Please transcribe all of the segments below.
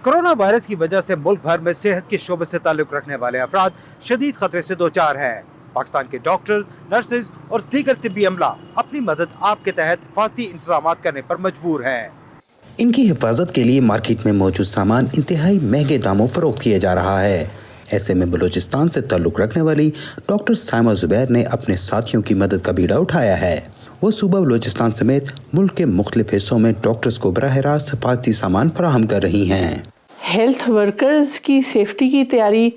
Corona virus की वजह से मुल्क भर में सेहत के शोबे से ताल्लुक रखने वाले अफराद शदीद खतरे से दो चार हैं। पाकिस्तान के डॉक्टर्स, नर्सेज और दीगर तिब्बी अमला अपनी मदद आपके तहत हिफाजती इंतजाम करने पर मजबूर हैं। इनकी हिफाजत के लिए मार्केट में मौजूद सामान इंतहाई महंगे दामों फरोख्त किया जा रहा है। ऐसे में बलूचिस्तान से ताल्लुक रखने वाली डॉक्टर साइमा जुबैर ने अपने साथियों की मदद का बीड़ा उठाया है। वो सूबा बलूचिस्तान समेत मुल्क के मुख्तलिफ हिस्सों में डॉक्टर्स को बराह रास्त हिफाजती सामान फराहम कर रही हैं। हेल्थ वर्कर्स की सेफ्टी की तैयारी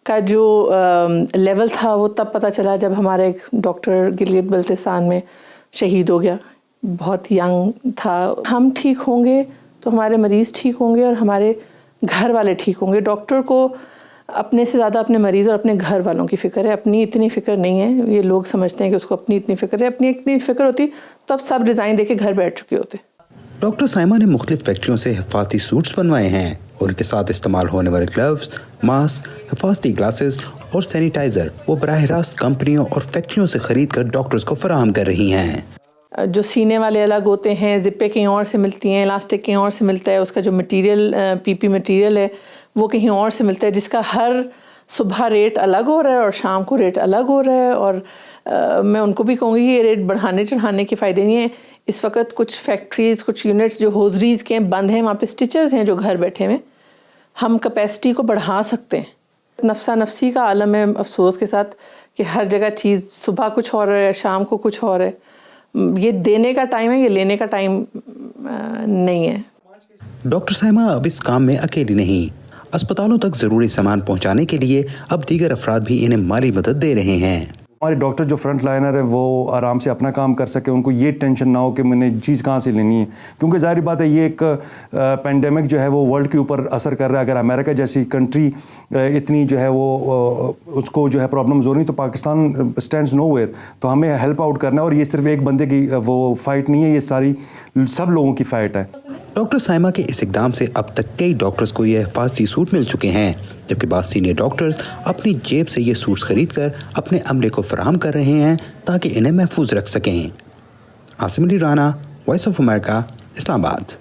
का जो लेवल था वो तब पता चला जब हमारा एक डॉक्टर गिलगित बल्तिस्तान में शहीद हो गया। बहुत यंग था। हम ठीक होंगे तो हमारे मरीज़ ठीक होंगे और हमारे घर वाले ठीक होंगे। डॉक्टर को अपने से ज़्यादा अपने मरीज़ और अपने घर वालों की फ़िक्र है, अपनी इतनी फ़िक्र नहीं है। ये लोग समझते हैं कि उसको अपनी इतनी फ़िक्र है। अपनी इतनी फ़िक्र होती तो अब सब रिज़ाइन दे के घर बैठ चुके होते। डॉक्टर साइमा ने मुख्तलिफ फैक्ट्रियों से हिफाजती सूट्स बनवाए हैं और उनके साथ इस्तेमाल होने वाले ग्लव्स, मास्क, हिफाजती ग्लासेस और सैनिटाइज़र वो बराह रास्त कंपनियों और फैक्ट्रियों से खरीद कर डॉक्टर्स को फराहम कर रही हैं। जो सीने वाले अलग होते हैं, ज़िप्पे कहीं और से मिलती हैं, इलास्टिक कहीं और से मिलता है, उसका जो मटेरियल पीपी मटेरियल है वो कहीं और से मिलता है, जिसका हर सुबह रेट अलग हो रहा है और शाम को रेट अलग हो रहा है। और मैं उनको भी कहूँगी कि ये रेट बढ़ाने चढ़ाने के फ़ायदे नहीं है। इस वक्त कुछ फैक्ट्रीज़, कुछ यूनिट्स जो होजरीज़ के बंद हैं, वहाँ पे स्टिचर्स हैं जो घर बैठे हुए। हम कैपेसिटी को बढ़ा सकते हैं। नफ्सा नफसी का आलम है अफसोस के साथ कि हर जगह चीज़ सुबह कुछ और है, शाम को कुछ और है। ये देने का टाइम है, ये लेने का टाइम नहीं है। डॉक्टर साइमा अब इस काम में अकेली नहीं। अस्पतालों तक ज़रूरी सामान पहुंचाने के लिए अब दीगर अफराद भी इन्हें माली मदद दे रहे हैं। हमारे डॉक्टर जो फ्रंट लाइनर है वो आराम से अपना काम कर सके, उनको ये टेंशन ना हो कि मैंने चीज़ कहाँ से लेनी है, क्योंकि ज़ाहिर बात है ये एक पेंडेमिक जो है वो वर्ल्ड के ऊपर असर कर रहा है। अगर अमेरिका जैसी कंट्री इतनी जो है वो उसको जो है प्रॉब्लम्स हो रही तो पाकिस्तान स्टैंड्स नोवेयर। तो हमें हेल्प आउट करना है और ये सिर्फ एक बंदे की वो फ़ाइट नहीं है, ये सारी सब लोगों की फ़ाइट है। डॉक्टर साइमा के इस इकदाम से अब तक कई डॉक्टर्स को ये हिफाजती सूट मिल चुके हैं, जबकि बाद सीनियर डॉक्टर्स अपनी जेब से ये सूट्स खरीद कर अपने अमले को फराहम कर रहे हैं ताकि इन्हें महफूज रख सकें। Asim Ali Rana, voice of America, Islamabad.